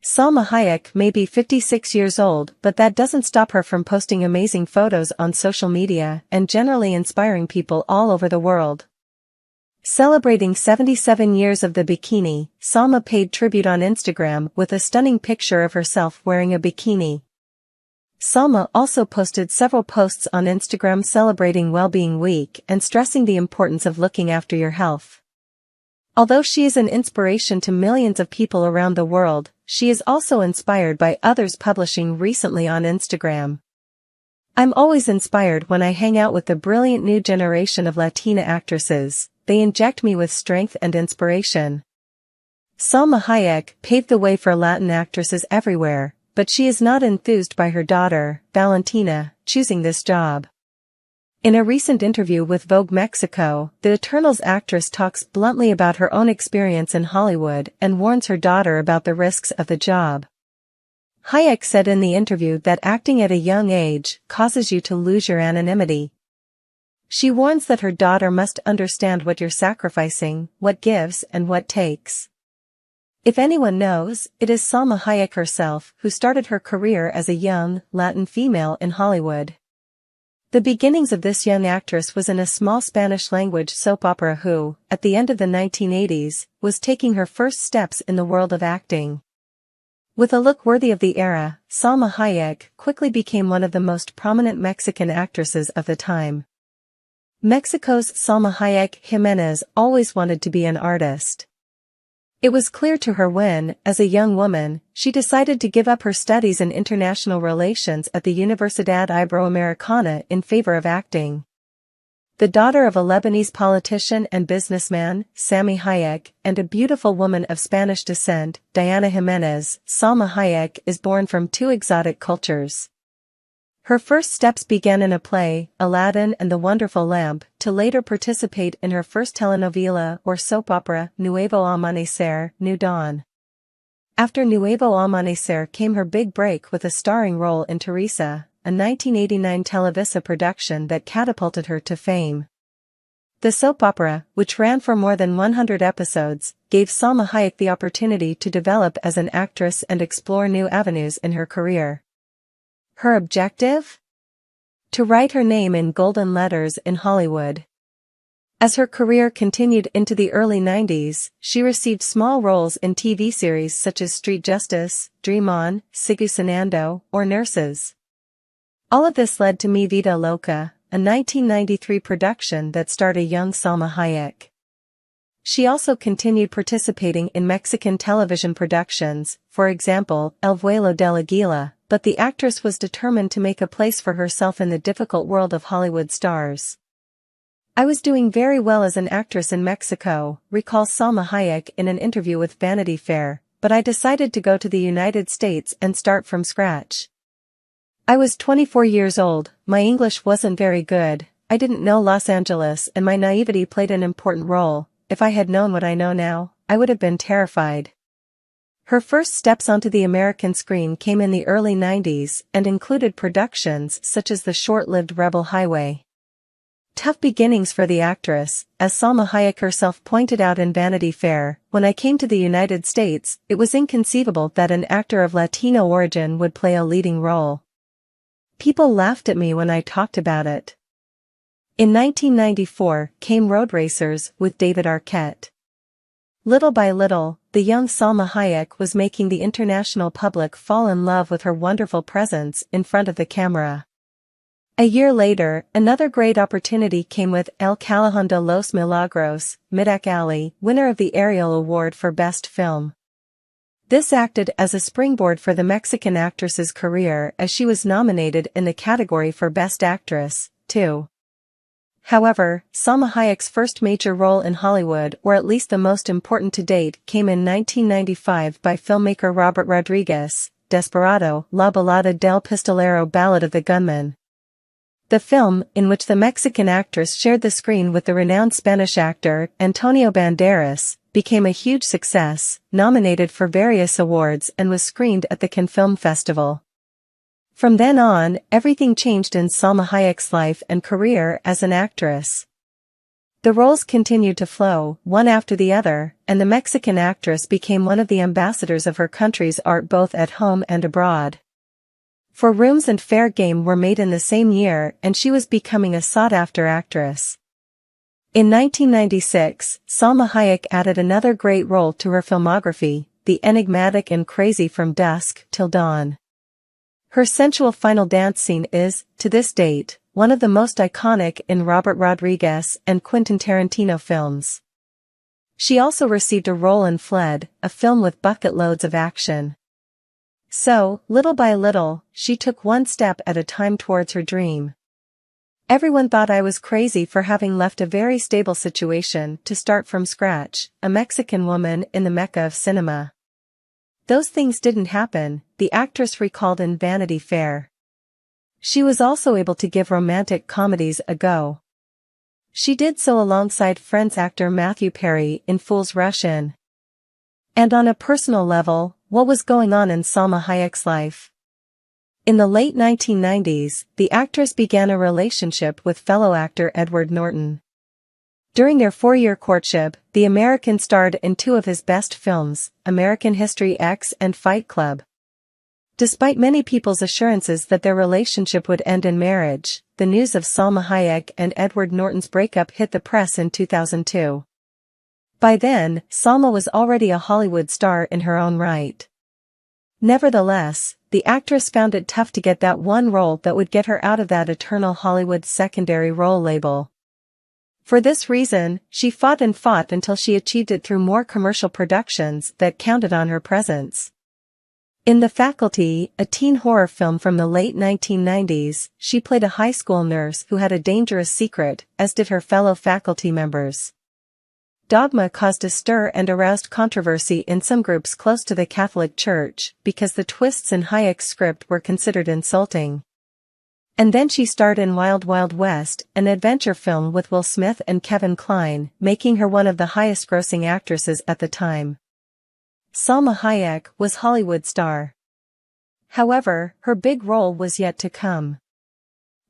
Salma Hayek may be 56 years old, but that doesn't stop her from posting amazing photos on social media and generally inspiring people all over the world. Celebrating 77 years of the bikini, Salma paid tribute on Instagram with a stunning picture of herself wearing a bikini. Salma also posted several posts on Instagram celebrating Well-Being Week and stressing the importance of looking after your health. Although she is an inspiration to millions of people around the world, she is also inspired by others publishing recently on Instagram. I'm always inspired when I hang out with the brilliant new generation of Latina actresses. They inject me with strength and inspiration. Salma Hayek paved the way for Latin actresses everywhere, but she is not enthused by her daughter, Valentina, choosing this job. In a recent interview with Vogue Mexico, the Eternals actress talks bluntly about her own experience in Hollywood and warns her daughter about the risks of the job. Hayek said in the interview that acting at a young age causes you to lose your anonymity. She warns that her daughter must understand what you're sacrificing, what gives and what takes. If anyone knows, it is Salma Hayek herself who started her career as a young, Latin female in Hollywood. The beginnings of this young actress was in a small Spanish-language soap opera who, at the end of the 1980s, was taking her first steps in the world of acting. With a look worthy of the era, Salma Hayek quickly became one of the most prominent Mexican actresses of the time. Mexico's Salma Hayek Jimenez always wanted to be an artist. It was clear to her when, as a young woman, she decided to give up her studies in international relations at the Universidad Iberoamericana in favor of acting. The daughter of a Lebanese politician and businessman, Sami Hayek, and a beautiful woman of Spanish descent, Diana Jimenez, Salma Hayek is born from two exotic cultures. Her first steps began in a play, Aladdin and the Wonderful Lamp, to later participate in her first telenovela or soap opera, Nuevo Amanecer, New Dawn. After Nuevo Amanecer came her big break with a starring role in Teresa, a 1989 Televisa production that catapulted her to fame. The soap opera, which ran for more than 100 episodes, gave Salma Hayek the opportunity to develop as an actress and explore new avenues in her career. Her objective? To write her name in golden letters in Hollywood. As her career continued into the early 90s, she received small roles in TV series such as Street Justice, Dream On, Sigu Sanando, or Nurses. All of this led to Mi Vida Loca, a 1993 production that starred a young Salma Hayek. She also continued participating in Mexican television productions, for example, El Vuelo del Águila, but the actress was determined to make a place for herself in the difficult world of Hollywood stars. I was doing very well as an actress in Mexico, recalls Salma Hayek in an interview with Vanity Fair, but I decided to go to the United States and start from scratch. I was 24 years old, my English wasn't very good, I didn't know Los Angeles and my naivety played an important role. If I had known what I know now, I would have been terrified. Her first steps onto the American screen came in the early 90s and included productions such as the short-lived Rebel Highway. Tough beginnings for the actress, as Salma Hayek herself pointed out in Vanity Fair. When I came to the United States, it was inconceivable that an actor of Latino origin would play a leading role. People laughed at me when I talked about it. In 1994 came Road Racers with David Arquette. Little by little, the young Salma Hayek was making the international public fall in love with her wonderful presence in front of the camera. A year later, another great opportunity came with El Callejón de los Milagros, Midak Alley, winner of the Ariel Award for Best Film. This acted as a springboard for the Mexican actress's career as she was nominated in the category for Best Actress, too. However, Salma Hayek's first major role in Hollywood, or at least the most important to date, came in 1995 by filmmaker Robert Rodriguez, Desperado, La Balada del Pistolero, Ballad of the Gunman. The film, in which the Mexican actress shared the screen with the renowned Spanish actor Antonio Banderas, became a huge success, nominated for various awards and was screened at the Cannes Film Festival. From then on, everything changed in Salma Hayek's life and career as an actress. The roles continued to flow, one after the other, and the Mexican actress became one of the ambassadors of her country's art both at home and abroad. Four Rooms and Fair Game were made in the same year, and she was becoming a sought-after actress. In 1996, Salma Hayek added another great role to her filmography, the enigmatic and crazy From Dusk Till Dawn. Her sensual final dance scene is, to this date, one of the most iconic in Robert Rodriguez and Quentin Tarantino films. She also received a role in Fled, a film with bucket loads of action. So, little by little, she took one step at a time towards her dream. Everyone thought I was crazy for having left a very stable situation to start from scratch, a Mexican woman in the Mecca of cinema. Those things didn't happen, the actress recalled in Vanity Fair. She was also able to give romantic comedies a go. She did so alongside Friends actor Matthew Perry in Fools Rush In. And on a personal level, what was going on in Salma Hayek's life? In the late 1990s, the actress began a relationship with fellow actor Edward Norton. During their 4-year courtship, the American starred in 2 of his best films, American History X and Fight Club. Despite many people's assurances that their relationship would end in marriage, the news of Salma Hayek and Edward Norton's breakup hit the press in 2002. By then, Salma was already a Hollywood star in her own right. Nevertheless, the actress found it tough to get that one role that would get her out of that eternal Hollywood secondary role label. For this reason, she fought and fought until she achieved it through more commercial productions that counted on her presence. In The Faculty, a teen horror film from the late 1990s, she played a high school nurse who had a dangerous secret, as did her fellow faculty members. Dogma caused a stir and aroused controversy in some groups close to the Catholic Church, because the twists in Hayek's script were considered insulting. And then she starred in Wild Wild West, an adventure film with Will Smith and Kevin Kline, making her one of the highest-grossing actresses at the time. Salma Hayek was Hollywood star. However, her big role was yet to come.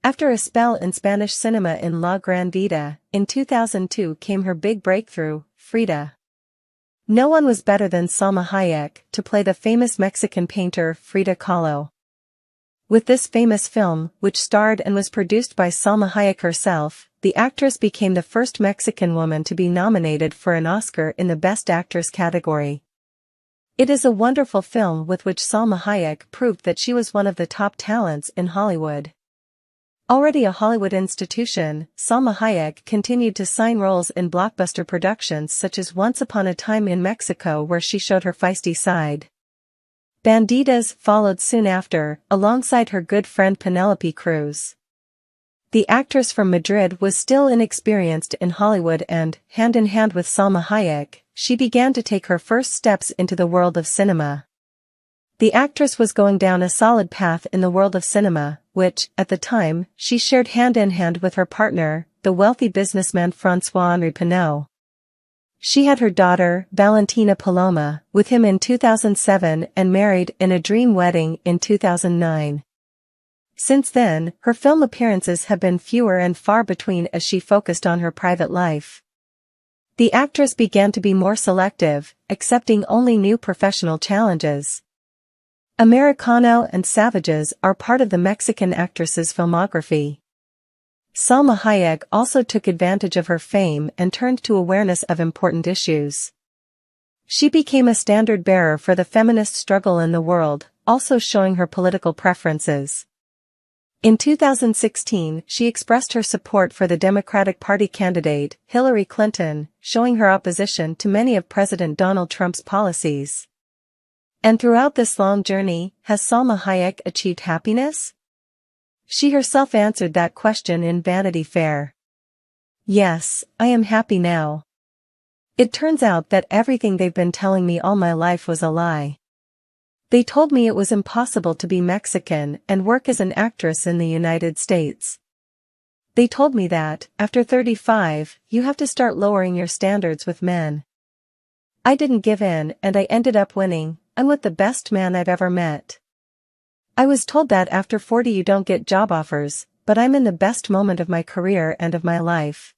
After a spell in Spanish cinema in La Gran Vida, in 2002 came her big breakthrough, Frida. No one was better than Salma Hayek to play the famous Mexican painter Frida Kahlo. With this famous film, which starred and was produced by Salma Hayek herself, the actress became the first Mexican woman to be nominated for an Oscar in the Best Actress category. It is a wonderful film with which Salma Hayek proved that she was one of the top talents in Hollywood. Already a Hollywood institution, Salma Hayek continued to sign roles in blockbuster productions such as Once Upon a Time in Mexico, where she showed her feisty side. Bandidas followed soon after, alongside her good friend Penelope Cruz. The actress from Madrid was still inexperienced in Hollywood and, hand in hand with Salma Hayek, she began to take her first steps into the world of cinema. The actress was going down a solid path in the world of cinema, which, at the time, she shared hand in hand with her partner, the wealthy businessman François-Henri Pinault. She had her daughter, Valentina Paloma, with him in 2007 and married in a dream wedding in 2009. Since then, her film appearances have been fewer and far between as she focused on her private life. The actress began to be more selective, accepting only new professional challenges. Americano and Savages are part of the Mexican actress's filmography. Salma Hayek also took advantage of her fame and turned to awareness of important issues. She became a standard bearer for the feminist struggle in the world, also showing her political preferences. In 2016, she expressed her support for the Democratic Party candidate, Hillary Clinton, showing her opposition to many of President Donald Trump's policies. And throughout this long journey, has Salma Hayek achieved happiness? She herself answered that question in Vanity Fair. Yes, I am happy now. It turns out that everything they've been telling me all my life was a lie. They told me it was impossible to be Mexican and work as an actress in the United States. They told me that, after 35, you have to start lowering your standards with men. I didn't give in and I ended up winning. I'm with the best man I've ever met. I was told that after 40 you don't get job offers, but I'm in the best moment of my career and of my life.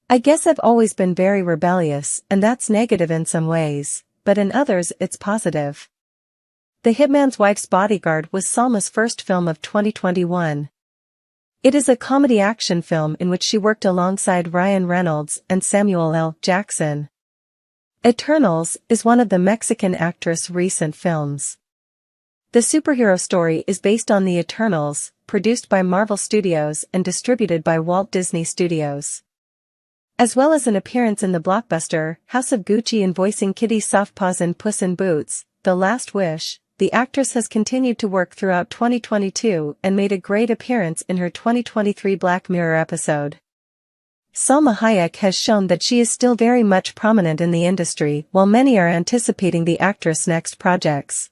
I guess I've always been very rebellious, and that's negative in some ways, but in others it's positive. The Hitman's Wife's Bodyguard was Salma's first film of 2021. It is a comedy action film in which she worked alongside Ryan Reynolds and Samuel L. Jackson. Eternals is one of the Mexican actress' recent films. The superhero story is based on The Eternals, produced by Marvel Studios and distributed by Walt Disney Studios. As well as an appearance in the blockbuster House of Gucci and voicing Kitty Softpaws in Puss in Boots: The Last Wish, the actress has continued to work throughout 2022 and made a great appearance in her 2023 Black Mirror episode. Salma Hayek has shown that she is still very much prominent in the industry, while many are anticipating the actress' next projects.